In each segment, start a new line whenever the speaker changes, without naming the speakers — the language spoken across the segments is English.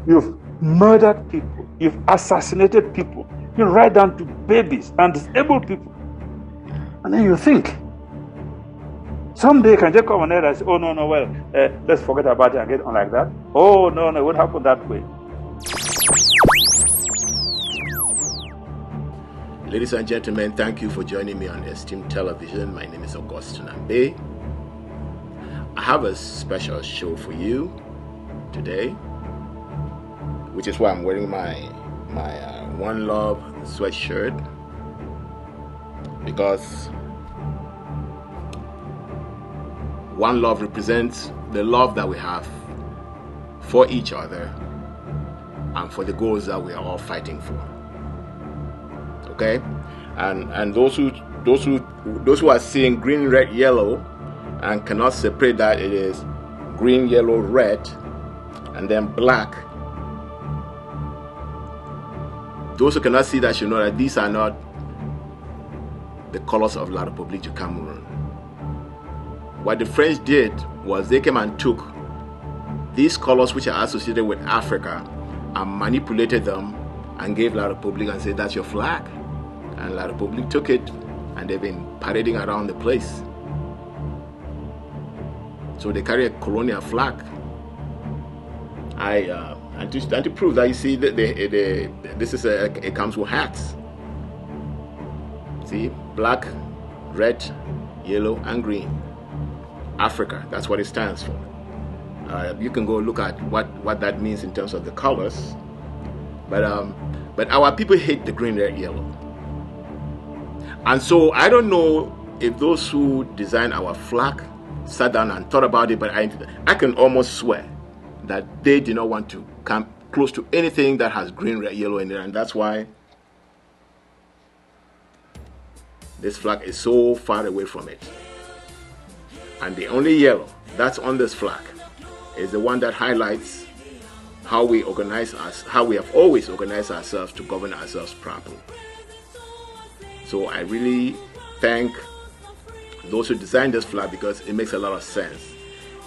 You've murdered people. You've assassinated people. You right down to babies and disabled people. And then you think, someday can just come on there and say, oh, no, well, let's forget about it and get on like that. Oh, no, it won't happen that way.
Ladies and gentlemen, thank you for joining me on Esteemed Television. My name is Augustine Ambe. I have a special show for you today, which is why I'm wearing my One Love sweatshirt, because One Love represents the love that we have for each other and for the goals that we are all fighting for. Okay, and those who are seeing green, red, yellow, and cannot separate that it is green, yellow, red, and then black. Those who cannot see that should know that these are not the colors of La République du Cameroun. What the French did was they came and took these colors which are associated with Africa and manipulated them and gave La République and said, that's your flag. And La République took it, and they've been parading around the place. So they carry a colonial flag. And to prove that, you see, this is it comes with hats. See, black, red, yellow, and green. Africa, that's what it stands for. You can go look at what that means in terms of the colors. But our people hate the green, red, yellow. And so I don't know if those who designed our flag sat down and thought about it, but I can almost swear that they did not want to come close to anything that has green, red, yellow in there, and that's why this flag is so far away from it. And the only yellow that's on this flag is the one that highlights how we have always organized ourselves to govern ourselves properly. So I really thank those who designed this flag, because it makes a lot of sense.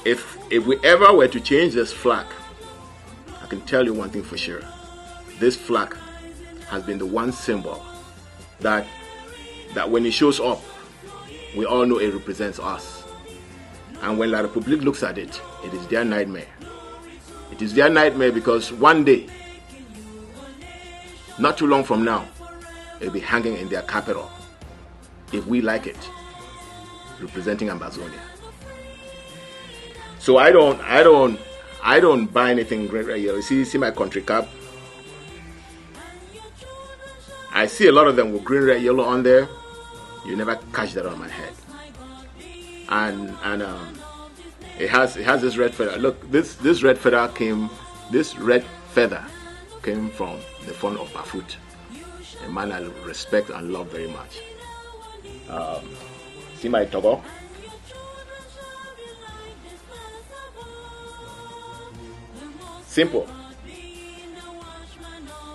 If we ever were to change this flag, I can tell you one thing for sure. This flag has been the one symbol that when it shows up, we all know it represents us. And when La République looks at it, it is their nightmare. It is their nightmare because one day, not too long from now, it'll be hanging in their capital, if we like it, representing Ambazonia. So I don't buy anything green, red, yellow. See my country cap. I see a lot of them with green, red, yellow on there. You never catch that on my head. And it has this red feather. Look, this red feather came from the font of Bafut, a man I respect and love very much. See my Togo? Simple.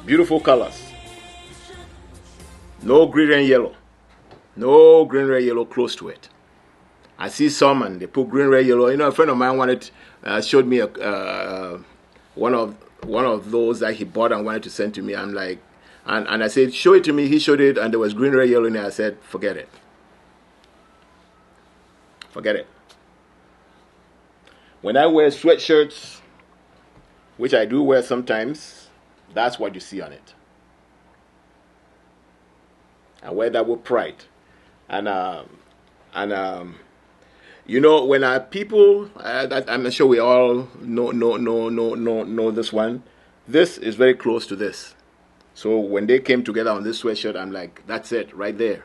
Beautiful colors. No green and yellow. No green, red, yellow close to it. I see some and they put green, red, yellow. You know, a friend of mine showed me one of those that he bought and wanted to send to me. I'm like, and I said, show it to me. He showed it, and there was green, red, yellow in there. I said, forget it. Forget it. When I wear sweatshirts, which I do wear sometimes, that's what you see on it. I wear that with pride. And you know, when our people, I'm sure we all know this one. This is very close to this. So when they came together on this sweatshirt, I'm like, that's it, right there.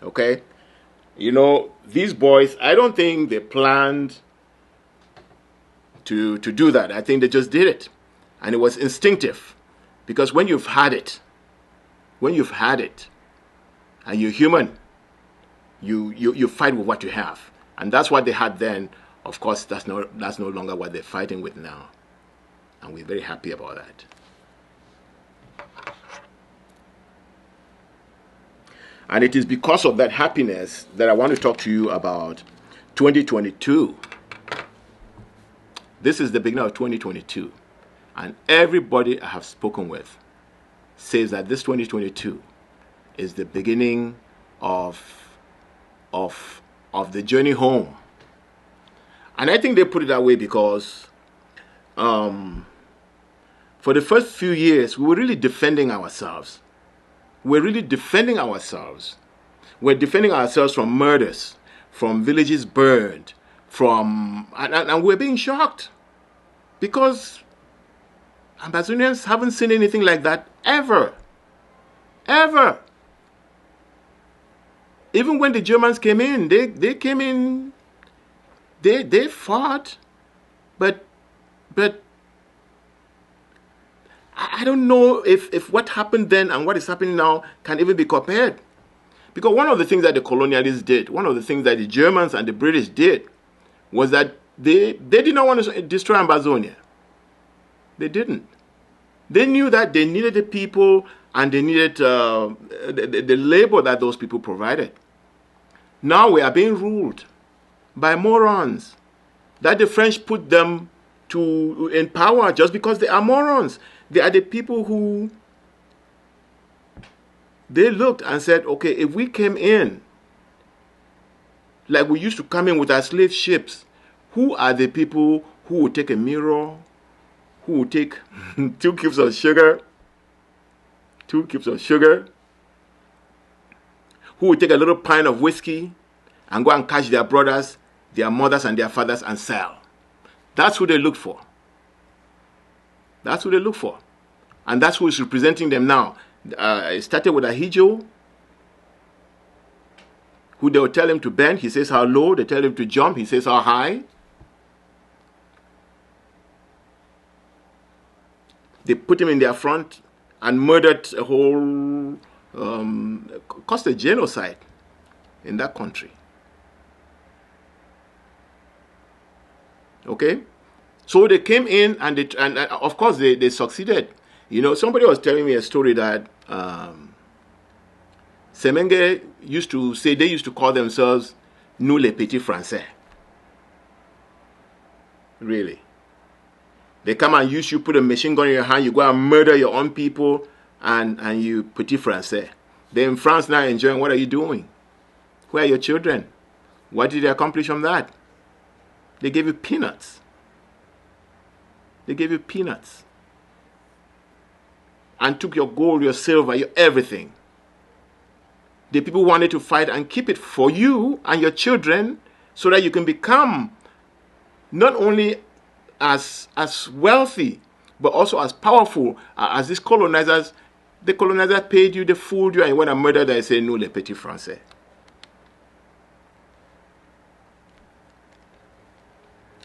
Okay? You know, these boys, I don't think they planned to do that. I think they just did it. And it was instinctive. Because when you've had it, and you're human, you fight with what you have. And that's what they had then. Of course, that's no longer what they're fighting with now. And we're very happy about that. And it is because of that happiness that I want to talk to you about 2022. This is the beginning of 2022. And everybody I have spoken with says that this 2022 is the beginning of the journey home. And I think they put it that way because for the first few years, we were really defending ourselves. We're defending ourselves from murders, from villages burned, and we're being shocked because Ambazonians haven't seen anything like that ever. Ever. Even when the Germans came in, they came in, they fought, but I don't know if what happened then and what is happening now can even be compared. Because one of the things that the colonialists did, one of the things that the Germans and the British did, was that they did not want to destroy Ambazonia. They didn't. They knew that they needed the people and they needed the labor that those people provided. Now we are being ruled by morons that the French put them in power just because they are morons. They are the people who they looked and said, okay, if we came in like we used to come in with our slave ships, who are the people who would take a mirror, who would take 2 cubes of sugar, who would take a little pint of whiskey and go and catch their brothers, their mothers, and their fathers and sell? That's who they look for. That's who they look for. And that's who is representing them now. It started with Ahijo, who they will tell him to bend, he says how low. They tell him to jump, he says how high. They put him in their front and murdered a whole, caused a genocide in that country. Okay? So they came in and of course they succeeded. You know, somebody was telling me a story that Semenge used to say they used to call themselves nous les petits Français. Really. They come and use you, put a machine gun in your hand, you go and murder your own people, and you petit Français. They're in France now enjoying. What are you doing? Where are your children? What did they accomplish from that? They gave you peanuts. They gave you peanuts. And took your gold, your silver, your everything. The people wanted to fight and keep it for you and your children so that you can become not only as wealthy, but also as powerful as these colonizers. The colonizer paid you, they fooled you, and you went and murdered, they say, nous les petits Français.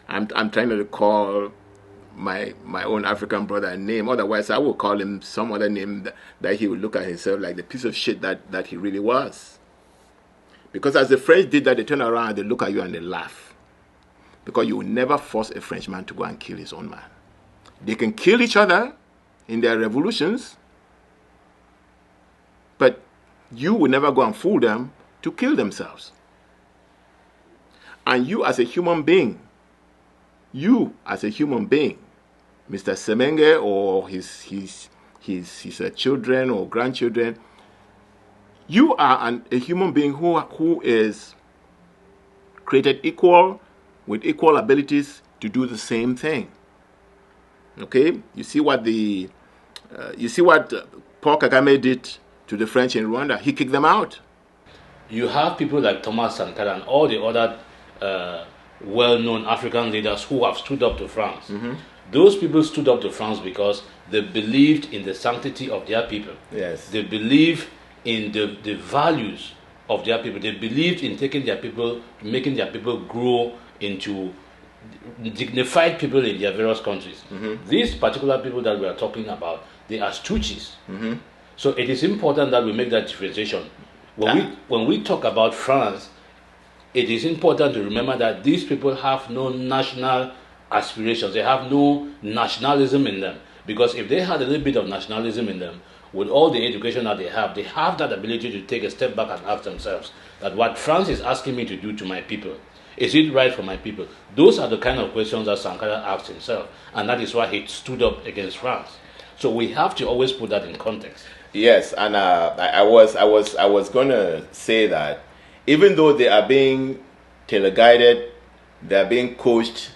I'm trying to recall my own African brother a name. Otherwise, I would call him some other name that he would look at himself like the piece of shit that he really was. Because as the French did that, they turn around and they look at you and they laugh. Because you will never force a Frenchman to go and kill his own man. They can kill each other in their revolutions, but you will never go and fool them to kill themselves. And you as a human being, Mr. Semenge or his children or grandchildren, you are a human being who is created equal with equal abilities to do the same thing. Okay, you see what Paul Kagame did to the French in Rwanda. He kicked them out.
You have people like Thomas Sankara and all the other well-known African leaders who have stood up to France. Mm-hmm. Those people stood up to France because they believed in the sanctity of their people.
Yes.
They believed in the values of their people. They believed in taking their people, making their people grow into dignified people in their various countries. Mm-hmm. These particular people that we are talking about, they are stooges. Mm-hmm. So it is important that we make that differentiation. When we talk about France, it is important to remember that these people have no national aspirations. They have no nationalism in them. Because if they had a little bit of nationalism in them, with all the education that they have that ability to take a step back and ask themselves that what France is asking me to do to my people, Is it right for my people? Those are the kind of questions that Sankara asked himself, and that is why he stood up against France. So we have to always put that in context.
Yes, and I was gonna say that even though they are being teleguided, they are being coached.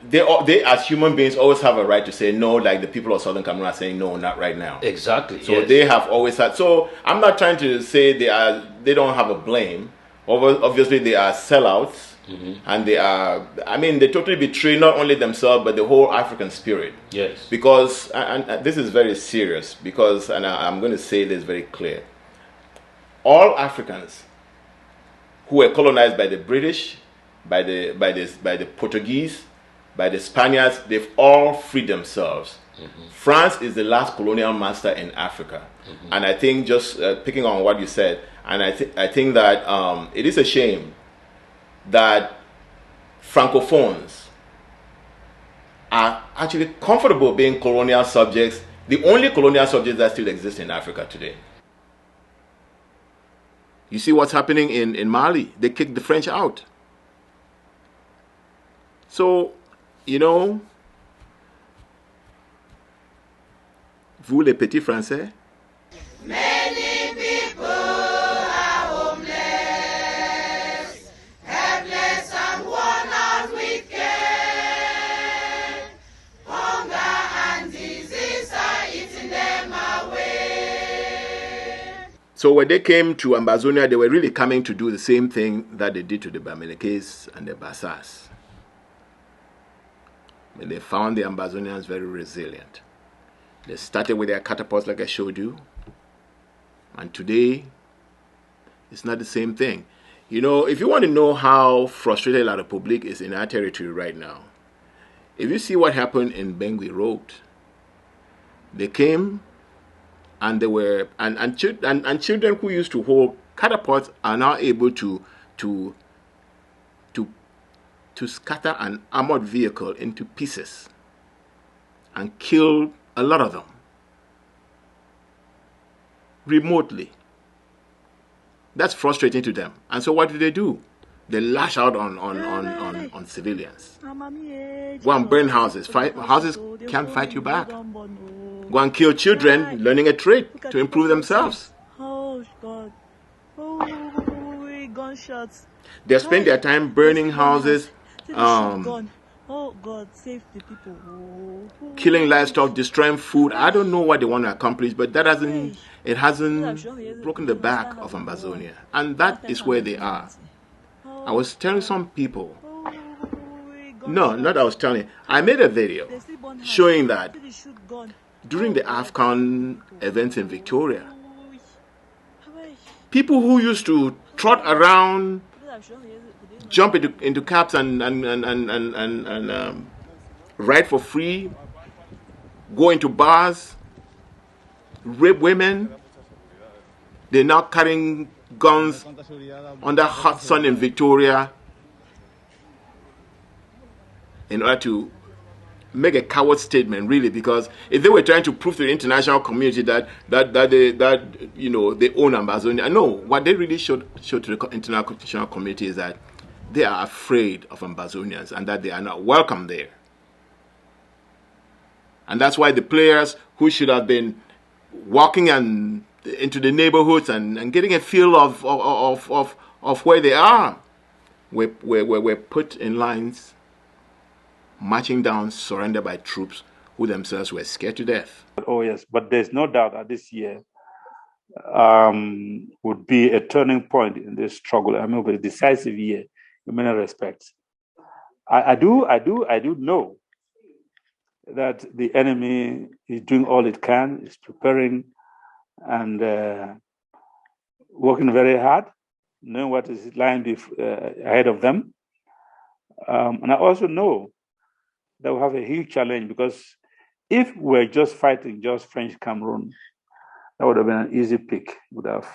They as human beings always have a right to say no, like the people of Southern Cameroon are saying no, not right now.
Exactly.
So they have always had. So I'm not trying to say they don't have a blame. Obviously, they are sellouts, and they are. I mean, they totally betray not only themselves but the whole African spirit.
Yes.
Because and this is very serious. Because I'm going to say this very clear. All Africans who were colonized by the British, by the Portuguese, by the Spaniards, they've all freed themselves. France is the last colonial master in Africa. And I think, just picking on what you said, and I think that it is a shame that Francophones are actually comfortable being colonial subjects, the only colonial subjects that still exist in Africa today. You see what's happening in Mali? They kicked the French out. So, you know, vous les petits Français,
Many people are homeless, helpless and worn out with care. Hunger and disease are eating them away.
so when they came to Ambazonia, they were really coming to do the same thing that they did to the Bamilekes and the Bassas. But they found the Ambazonians very resilient. They started with their catapults like I showed you. And today, it's not the same thing. You know, if you want to know how frustrated La République is in our territory right now, if you see what happened in Bangui Road, they came and they were, and children who used to hold catapults are now able to scatter an armored vehicle into pieces and kill a lot of them remotely. That's frustrating to them. And so what do? They lash out on civilians. Go and burn houses. Houses can't fight you back. Go and kill children learning a trade to improve themselves.
Oh, God. Gunshots.
They spend their time burning houses,
Oh, God, save the people.
killing livestock, destroying food. I don't know what they want to accomplish, but that hasn't broken the back of Ambazonia. And that is where they are. I was telling some people, no, not I was telling, I made a video showing that during the AFCON events in Victoria, people who used to trot around, jump into cabs and ride for free, go into bars, rape women. They're now carrying guns under hot sun in Victoria in order to make a coward statement, really, because if they were trying to prove to the international community that you know they own Ambazonia, no, what they really showed to the international community is that they are afraid of Ambazonians and that they are not welcome there. And that's why the players who should have been walking into the neighborhoods and getting a feel of where they are were put in lines, marching down, surrendered by troops who themselves were scared to death.
Oh, yes, but there's no doubt that this year would be a turning point in this struggle. I mean, a decisive year in many respects. I do know that the enemy is doing all it can, is preparing and working very hard, knowing what is lying ahead of them. And I also know that we have a huge challenge, because if we're just fighting just French Cameroon, that would have been an easy pick. We would have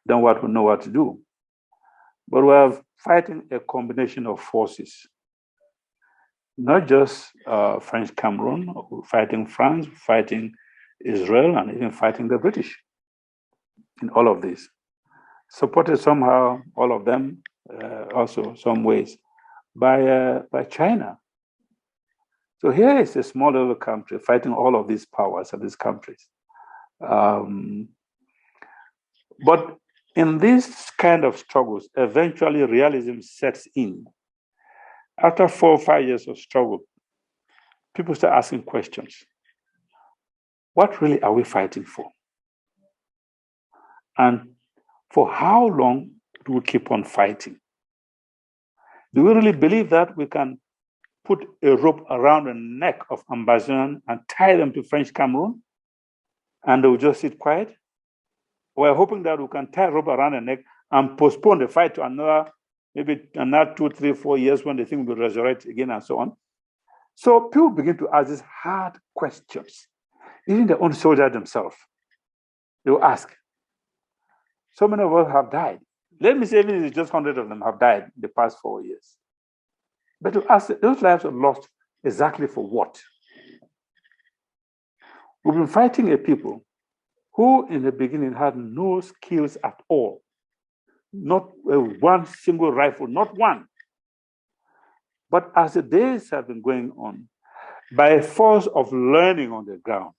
done what we know what to do. But we're fighting a combination of forces, not just French Cameroon, we're fighting France, fighting Israel, and even fighting the British in all of this. Supported somehow, all of them, also some ways by China. So here is a small little country fighting all of these powers of these countries. But in these kind of struggles, eventually realism sets in. After 4 or 5 years of struggle, people start asking questions. What really are we fighting for? And for how long do we keep on fighting? Do we really believe that we can put a rope around the neck of Ambazonian and tie them to French Cameroon and they will just sit quiet? We're hoping that we can tie a rope around the neck and postpone the fight to maybe another 2, 3, 4 years when the thing will resurrect again and so on. So people begin to ask these hard questions. Even their own soldiers themselves, they will ask. So many of us have died. Let me say, even if it's just 100 of them have died in the past 4 years. But to ask, those lives are lost exactly for what? We've been fighting a people who in the beginning had no skills at all. Not one single rifle, not one. But as the days have been going on, by force of learning on the ground,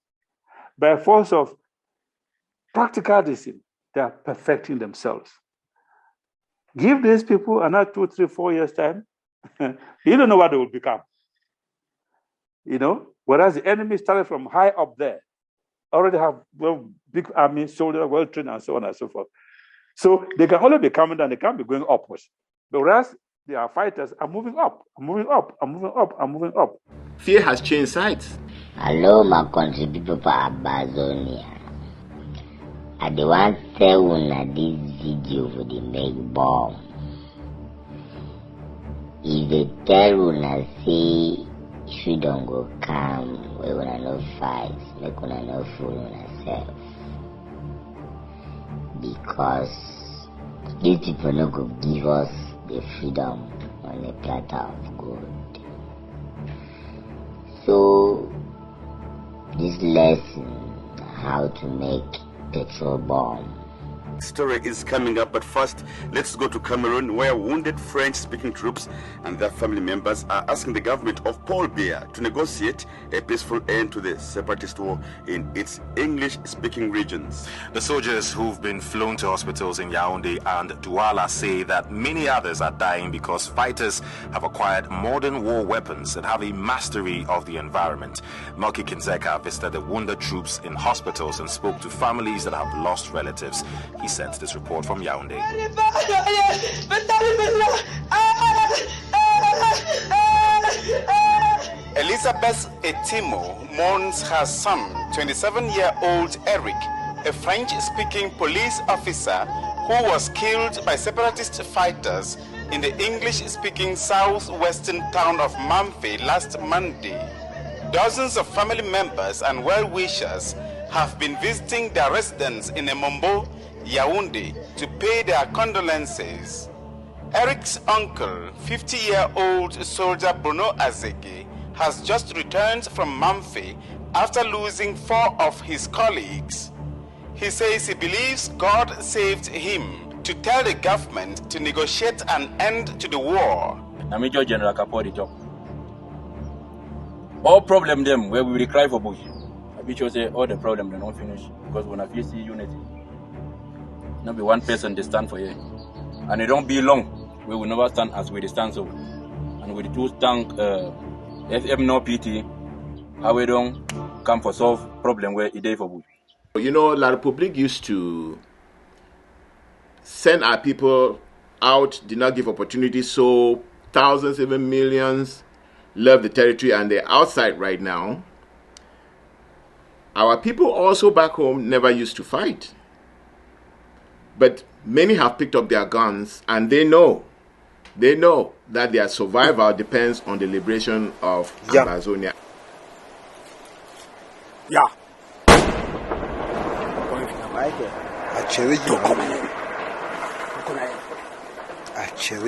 by force of practical discipline, they are perfecting themselves. Give these people another 2, 3, 4 years' time, you don't know what they will become. Whereas the enemy started from high up there, already have big army, soldiers, well trained, and so on and so forth. So they can only be coming down, they can't be going upwards. But whereas their fighters are moving up, moving up, moving up, moving up.
Fear has changed sides.
Hello, my country people for Ambazonia. I don't want to tell you this video for the make bomb. If they tell you say if you don't go calm, we will not fight, make we not fool ourselves. Because these people not go give us the freedom on a platter of gold. So this lesson how to make petrol bomb.
Story is coming up, but first let's go to Cameroon, where wounded French-speaking troops and their family members are asking the government of Paul Biya to negotiate a peaceful end to the separatist war in its English-speaking regions.
The soldiers who've been flown to hospitals in Yaoundé and Douala say that many others are dying because fighters have acquired modern war weapons and have a mastery of the environment. Melky Kinzeka visited the wounded troops in hospitals and spoke to families that have lost relatives. He sent this report from Yaoundé.
Elizabeth Etimo mourns her son, 27-year-old Eric, a French-speaking police officer who was killed by separatist fighters in the English-speaking southwestern town of Mamfe last Monday. Dozens of family members and well-wishers have been visiting their residence in Emombo, Yaoundé, to pay their condolences. Eric's uncle, 50-year-old soldier Bruno Azege, has just returned from Mamfe after losing 4 of his colleagues. He says he believes God saved him to tell the government to negotiate an end to the war.
Major General Kapori talk. All problem them where we will cry for bush. I be sure say all the problem they not finish because when I see unity, not be one person they stand for you, and it don't be long. We will never stand as we stand so, and with the two stand FM no PT, how we don't come for solve problem where it is for bush.
La Republique used to send our people out, did not give opportunities, so thousands, even millions left the territory and they're outside right now. Our people also back home never used to fight. But many have picked up their guns and they know that their survival depends on the liberation of Ambazonia.
Yeah. Today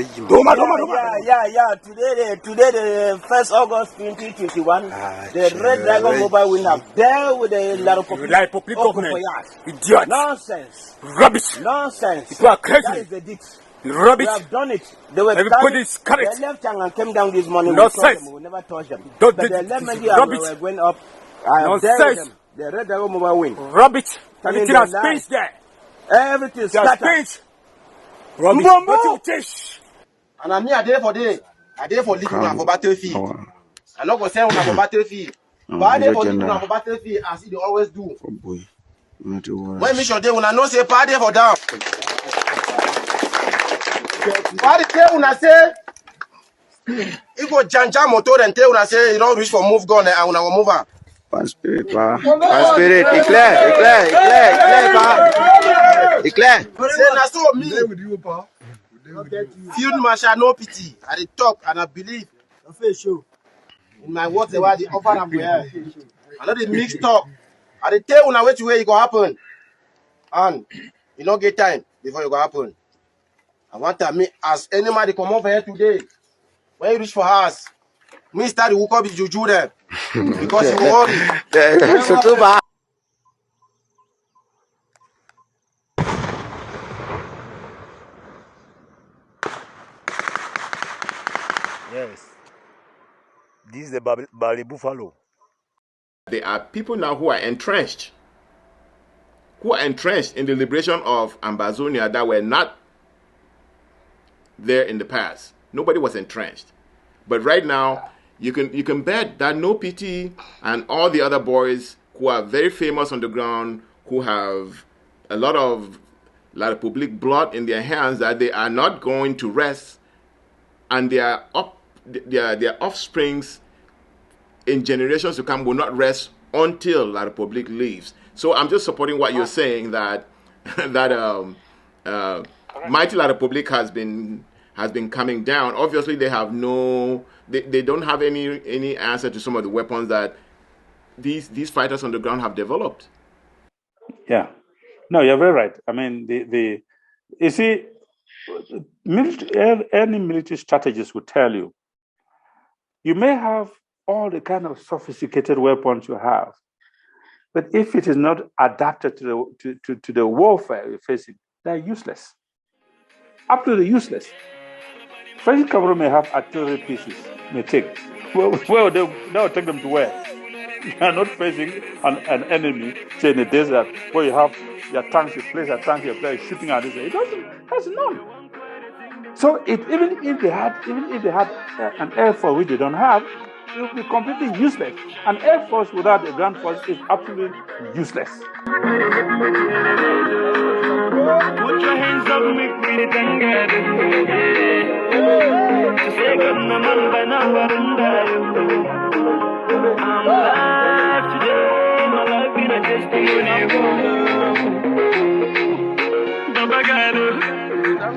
the 1st August 2021, the Red Dragon Mobile will have there with the La Republique of Idiot. Nonsense. Rubbish. Nonsense. You are crazy. That is the date. Rubbish. We have done it. They were
Everybody's
they left and came down this morning.
Nonsense.
We never touched them.
Don't
But they left me here.
rubbish.
We were going up. I am there with them. They read the mobile wing.
Rubbish. Everything has changed there.
Everything scattered.
Rubbish.
And I'm here there for day. I there for living on for battlefield. I'm not going to say on for battlefield. But I there for living on for battlefield as they always do. When mission day, when I know say party for down. Party day when I say if go janja motor and tell when I say you don't reach for move gun and when I will move on.
One spirit, pa. One spirit. Declare, pa.
Say na so me. Field marshal no pity. I dey talk and I believe. In my words, the way they offer them where. I know the mixed talk. I dey tell una wait where it go happen. And you don't get time before it go happen. I want to me as anybody come over here today. When you reach for us, me start to hook up with juju them. Because you worry.
So too bad.
Yes. This is the Bali Buffalo.
There are people now who are entrenched in the liberation of Ambazonia that were not there in the past. Nobody was entrenched. But right now, you can bet that No PT and all the other boys who are very famous on the ground, who have a lot of public blood in their hands, that they are not going to rest, and their offsprings in generations to come will not rest until La Republic leaves. So I'm just supporting what you're saying, that mighty La Republic has been coming down. Obviously, they have they don't have any answer to some of the weapons that these fighters on the ground have developed.
Yeah, no, you're very right. I mean, you see, any military strategist would tell you, you may have all the kind of sophisticated weapons you have, but if it is not adapted to the warfare you're facing, they're useless. Absolutely useless. French cavalry may have artillery pieces, may take. Well, they'll take them to where? You are not facing an enemy, say in the desert, where you have your tanks, you place your tank, you play shooting at it. It has none. So even if they had an air force which they don't have, it would be completely useless. An air force without a ground force is absolutely useless.
Put your hands up, make me together. To say good no man by number I'm alive today, my life in a testimony.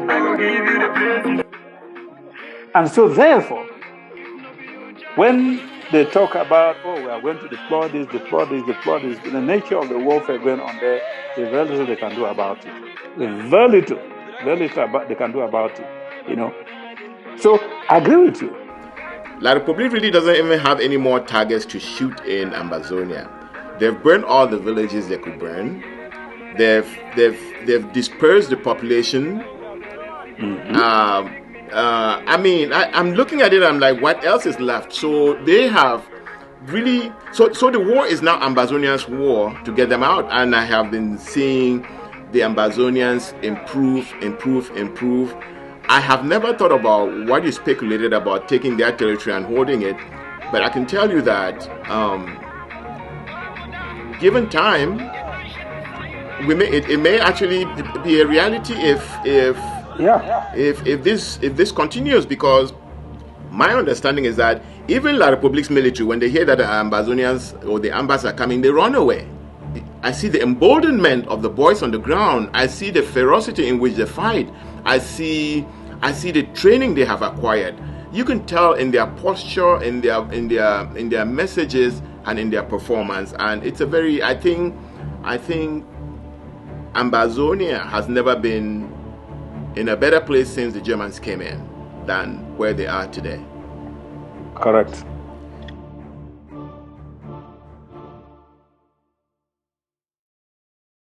I will give you the praises.
And so therefore, when they talk about, we are going to deploy this, the nature of the warfare going on there, there's very little they can do about it. There's very little they can do about it, So I agree with you.
La Republic really doesn't even have any more targets to shoot in Ambazonia. They've burned all the villages they could burn. They've dispersed the population. Mm-hmm. I'm looking at it, I'm like, what else is left? So they have really, so the war is now Ambazonians' war to get them out. And I have been seeing the Ambazonians improve. I have never thought about what you speculated about taking their territory and holding it. But I can tell you that, given time, it may actually be a reality if this continues, because my understanding is that even La Republic's military, when they hear that the Ambazonians or the Ambas are coming, they run away. I see the emboldenment of the boys on the ground. I see the ferocity in which they fight. I see the training they have acquired. You can tell in their posture, in their messages, and in their performance. And it's a very, I think Ambazonia has never been in a better place since the Germans came in than where they are today.
Correct.